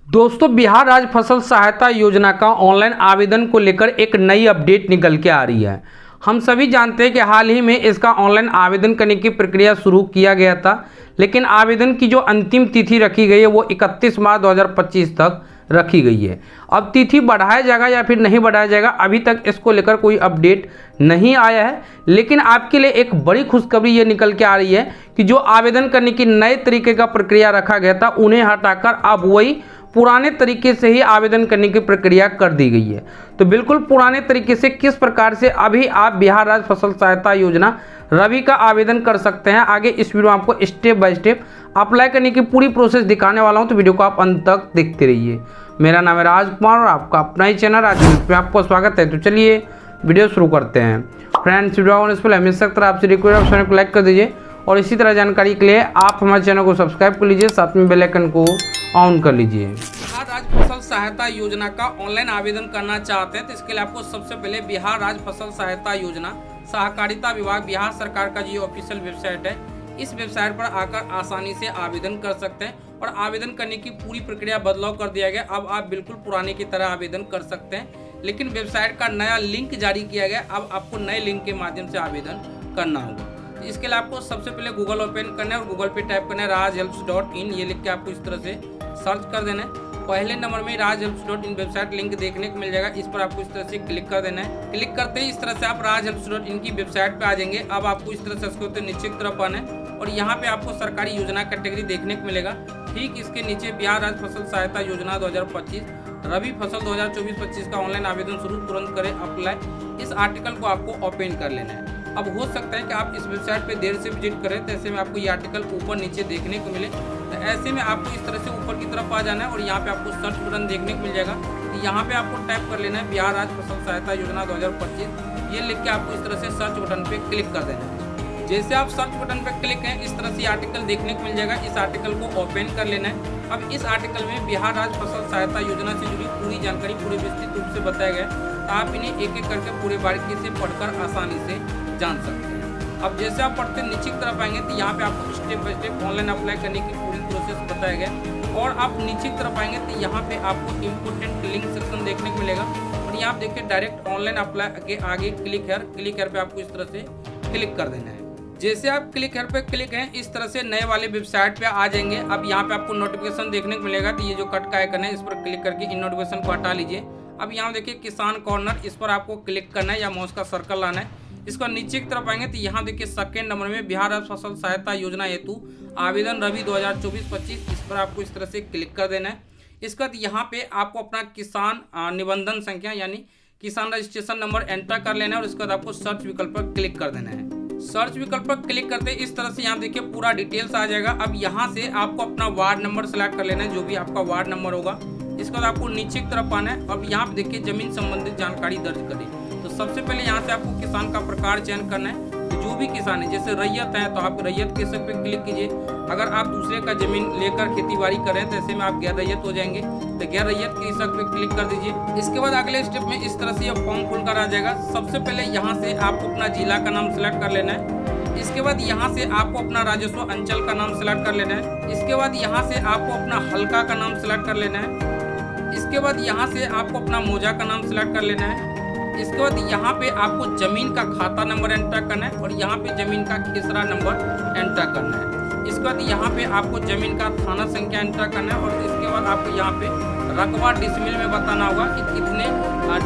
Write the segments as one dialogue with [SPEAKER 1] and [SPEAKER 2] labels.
[SPEAKER 1] दोस्तों, बिहार राज्य फसल सहायता योजना का ऑनलाइन आवेदन को लेकर एक नई अपडेट निकल के आ रही है। हम सभी जानते हैं कि हाल ही में इसका ऑनलाइन आवेदन करने की प्रक्रिया शुरू किया गया था, लेकिन आवेदन की जो अंतिम तिथि रखी गई है वो 31 मार्च 2025 तक रखी गई है। अब तिथि बढ़ाया जाएगा या फिर नहीं बढ़ाया जाएगा, अभी तक इसको लेकर कोई अपडेट नहीं आया है। लेकिन आपके लिए एक बड़ी खुशखबरी ये निकल के आ रही है कि जो आवेदन करने की नए तरीके का प्रक्रिया रखा गया था उन्हें हटाकर अब वही पुराने तरीके से ही आवेदन करने की प्रक्रिया कर दी गई है। तो बिल्कुल पुराने तरीके से किस प्रकार से अभी आप बिहार राज्य फसल सहायता योजना रबी का आवेदन कर सकते हैं, आगे इस वीडियो में आपको स्टेप बाय स्टेप अप्लाई करने की पूरी प्रोसेस दिखाने वाला हूं। तो वीडियो को आप अंत तक देखते रहिए। मेरा नाम है राजकुमार और आपका अपना ही चैनल राज न्यूज़ में आपको स्वागत है। तो चलिए वीडियो शुरू करते हैं। फ्रेंड्स, वीडियो होने से पहले हमेशा की तरह आपसे रिक्वेस्ट है को लाइक कर दीजिए और इसी तरह जानकारी के लिए आप हमारे चैनल को सब्सक्राइब कर लीजिए, साथ में बेल आइकन को ऑन कर लीजिए। बिहार राज्य फसल सहायता योजना का ऑनलाइन आवेदन करना चाहते हैं तो इसके लिए आपको सबसे पहले बिहार राज्य फसल सहायता योजना सहकारिता विभाग बिहार सरकार का जो ऑफिशियल वेबसाइट है, इस वेबसाइट पर आकर आसानी से आवेदन कर सकते हैं। और आवेदन करने की पूरी प्रक्रिया बदलाव कर दिया गया। अब आप बिल्कुल पुराने की तरह आवेदन कर सकते हैं, लेकिन वेबसाइट का नया लिंक जारी किया गया। अब आपको नए लिंक के माध्यम से आवेदन करना होगा। इसके लिए आपको सबसे पहले गूगल ओपन करना है और गूगल पे टाइप करना है rajhelps.in। ये लिख के आपको इस तरह से सर्च कर देना है। पहले नंबर में rajhelps.in वेबसाइट लिंक देखने को मिल जाएगा। इस पर आपको इस तरह से क्लिक कर देना है। क्लिक करते ही इस तरह से आप rajhelps.in की वेबसाइट पे आ जाएंगे। अब आपको इस तरह से स्क्रॉल करते नीचे की तरफ आना है और यहाँ पे आपको सरकारी योजना कैटेगरी देखने को मिलेगा। ठीक इसके नीचे बिहार राज्य फसल सहायता योजना 2025 रबी फसल 2024-25 का ऑनलाइन आवेदन शुरू, तुरंत करें अप्लाई। इस आर्टिकल को आपको ओपन कर लेना है। अब हो सकता है कि आप इस वेबसाइट पे देर से विजिट करें, तो ऐसे में आपको ये आर्टिकल ऊपर नीचे देखने को मिले। तो ऐसे में आपको इस तरह से ऊपर की तरफ आ जाना है और यहाँ पे आपको सर्च बटन देखने को मिल जाएगा। तो यहाँ पे आपको टाइप कर लेना है बिहार राज्य फसल सहायता योजना 2025। ये लिख के आपको इस तरह से सर्च बटन पे क्लिक कर देना है। जैसे आप सर्च बटन पर क्लिक करें, इस तरह से आर्टिकल देखने को मिल जाएगा। इस आर्टिकल को ओपन कर लेना है। अब इस आर्टिकल में बिहार राज्य फसल सहायता योजना से जुड़ी पूरी जानकारी पूरे विस्तृत रूप से बताया गया है। आप इन्हें एक एक करके पूरे बारीकी से पढ़कर आसानी से जान सकते हैं। अब जैसे आप पढ़ते नीचे की तरफ आएंगे तो यहाँ पे आपको step by step online apply करने की पूरी प्रोसेस बताया गया। और आप नीचे की तरफ आएंगे तो यहाँ पे आपको इम्पोर्टेंट लिंक सेक्शन देखने को मिलेगा। और यहाँ पे देखिए डायरेक्ट ऑनलाइन अप्लाई के आगे क्लिक हेयर पे आपको इस तरह से क्लिक कर देना है। जैसे आप क्लिक हेयर पे क्लिक हैं, इस तरह से नए वाले वेबसाइट पे आ जाएंगे। अब यहाँ पे आपको नोटिफिकेशन देखने को मिलेगा। तो ये जो कट का आइकन है, इस पर क्लिक करके इन नोटिफिकेशन को हटा लीजिए। अब यहाँ देखिए किसान कॉर्नर, इस पर आपको क्लिक करना है या माउस का सर्कल लाना है। इसको नीचे की तरफ आएंगे तो यहाँ देखिए सेकेंड नंबर में बिहार राज्य फसल सहायता योजना हेतु आवेदन रबी 2024-25, इस पर आपको इस तरह से क्लिक कर देना है। इसके बाद यहाँ पे आपको अपना किसान निबंधन संख्या यानी किसान रजिस्ट्रेशन नंबर एंटर कर लेना है और इसके बाद आपको सर्च विकल्प पर क्लिक कर देना है। सर्च विकल्प पर क्लिक करते इस तरह से यहाँ देखिए पूरा डिटेल्स आ जाएगा। अब यहाँ से आपको अपना वार्ड नंबर सेलेक्ट कर लेना है, जो भी आपका वार्ड नंबर होगा। इसके बाद आपको नीचे की तरफ आना है। अब यहाँ पे देखिए जमीन संबंधित जानकारी दर्ज करें। तो सबसे पहले यहाँ से आपको किसान का प्रकार चयन करना है। तो जो भी किसान है, जैसे रैयत है तो आप रैयत के सब पे क्लिक कीजिए। अगर आप दूसरे का जमीन लेकर खेती बाड़ी करें तो ऐसे में आप गैर रैयत हो जाएंगे, तो गैर रैयत के सब पे क्लिक कर दीजिए। इसके बाद अगले स्टेप में इस तरह से यह फॉर्म खुलकर आ जाएगा। सबसे पहले यहाँ से आपको अपना जिला का नाम सेलेक्ट कर लेना है। इसके बाद यहाँ से आपको अपना राजस्व अंचल का नाम सेलेक्ट कर लेना है। इसके बाद यहाँ से आपको अपना हल्का का नाम सेलेक्ट कर लेना है। इसके बाद यहाँ से आपको अपना मौजा का नाम सेलेक्ट कर लेना है। इसके बाद यहाँ पे आपको जमीन का खाता नंबर एंटर करना है और यहाँ पे जमीन का खेसरा नंबर एंटर करना है। इसके बाद यहाँ पे आपको जमीन का थाना संख्या एंटर करना है और इसके बाद आपको यहाँ पे रकबा डिसमिल में बताना होगा कि कितने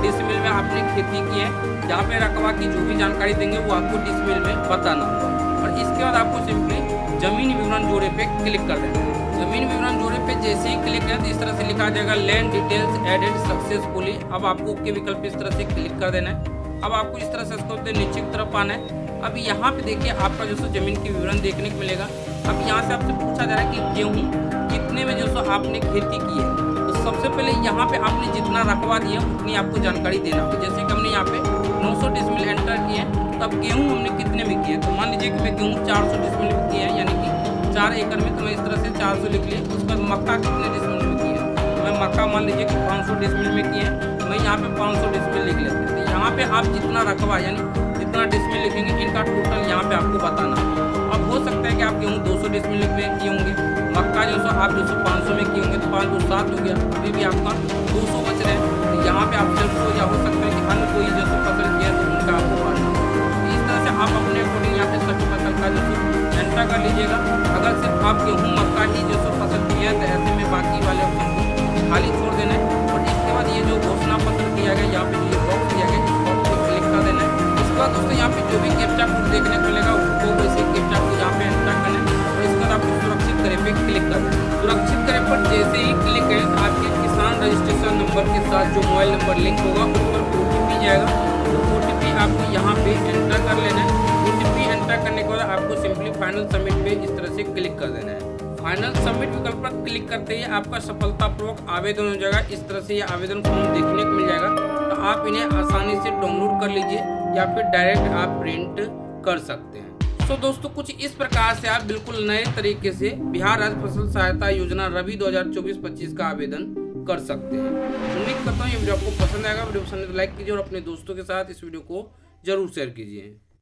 [SPEAKER 1] डिसमिल में आपने खेती की है। यहाँ पे रकबा की जो भी जानकारी देंगे वो आपको डिसमिल में बताना होगा। और इसके बाद आपको सिंपली जमीन विवरण जोड़े पे क्लिक कर देना है। जमीन विवरण जोड़े पे जैसे ही क्लिक करें तो इस तरह से लिखा जाएगा लैंड डिटेल्स एडेड सक्सेसफुली। अब आपको ओके विकल्प इस तरह से क्लिक कर देना है। अब आपको इस तरह से इसको नीचे की तरफ आना है। अब यहाँ पे देखिए आपका जो सो जमीन की विवरण देखने को मिलेगा। अब यहाँ से आपसे पूछा जा रहा है कि गेहूँ कितने में जो सो आपने खेती की है। तो सबसे पहले यहाँ पे आपने जितना रकबा दिया उतनी आपको जानकारी देना होगी। जैसे कि हमने यहाँ पे 900 डिसमिल एंटर किए, तो अब गेहूँ हमने कितने में किया है। तो मान लीजिए कि मैं गेहूँ 400 डिसमिल में किया है, यानी कि 4 एकड़ में। तो मैं इस तरह से 400 लिख लिया। उसके बाद मक्का कितने डिसमिल में किया है, तो मैं मक्का मान लीजिए कि 500 डिसमिल में किया है, तो मैं यहाँ पे 500 डिसमिल लिख लेता हूँ। तो यहाँ पे आप जितना रकबा यानी जितना डिसमिल लिखेंगे इनका टोटल यहाँ पे आपको बताना है। अब हो सकता है कि आप गेहूँ 200 डिसमिल में किए होंगे, मक्का जो सो आप 500 में किए होंगे, तो 5 2 7 हो गया, अभी भी आपका 200 बच रहे हैं। तो यहाँ पे आप सिर्फ या हो सकता है कि अन्य कोई जो सो फसल किया तो उनका आपको मारना। इस तरह से आप अपने अकॉर्डिंग यहाँ पे सभी फसल का जो सो एंटर कर लीजिएगा। अगर सिर्फ आप गेहूँ मक्का ही जो सो फसल किया है तो ऐसे में बाकी वाले ऑप्शन को खाली छोड़ देना है। और इसके बाद ये जो घोषणा पत्र दिया गया, यहाँ पे जो ये बॉक्स दिया गया, इस बॉक्स को क्लिक कर देना है। इसके बाद दोस्तों यहाँ पे जो भी कैप्चा कोड देखने को मिलेगा वो वैसे कैप्चा कोड यहाँ पे एंटर करना है। और इसके बाद आपको सुरक्षित करे पे क्लिक कर देना है। सुरक्षित करे पर जैसे ही क्लिक करें तो आपके किसान रजिस्ट्रेशन नंबर के साथ जो मोबाइल नंबर लिंक होगा उस पर OTP जाएगा। तो OTP आपको यहाँ पे एंटर कर लेना है। OTP एंटर करने के बाद आपको सिंपली फाइनल सबमिट पे इस तरह से क्लिक कर देना है। फाइनल सबमिट विकल्प पर क्लिक करते ही आपका सफलतापूर्वक आवेदन हो जाएगा। इस तरह से ये आवेदन फॉर्म देखने को मिल जाएगा। तो आप इन्हें आसानी से डाउनलोड कर लीजिए या फिर डायरेक्ट आप प्रिंट कर सकते हैं। तो दोस्तों कुछ इस प्रकार से आप बिल्कुल नए तरीके से बिहार राज्य फसल सहायता योजना रबी 2024-25 का आवेदन कर सकते हैं। उम्मीद करता हूँ ये वीडियो आपको पसंद आएगा। वीडियो पसंद है तो लाइक कीजिए और अपने दोस्तों के साथ इस वीडियो को जरूर शेयर कीजिए।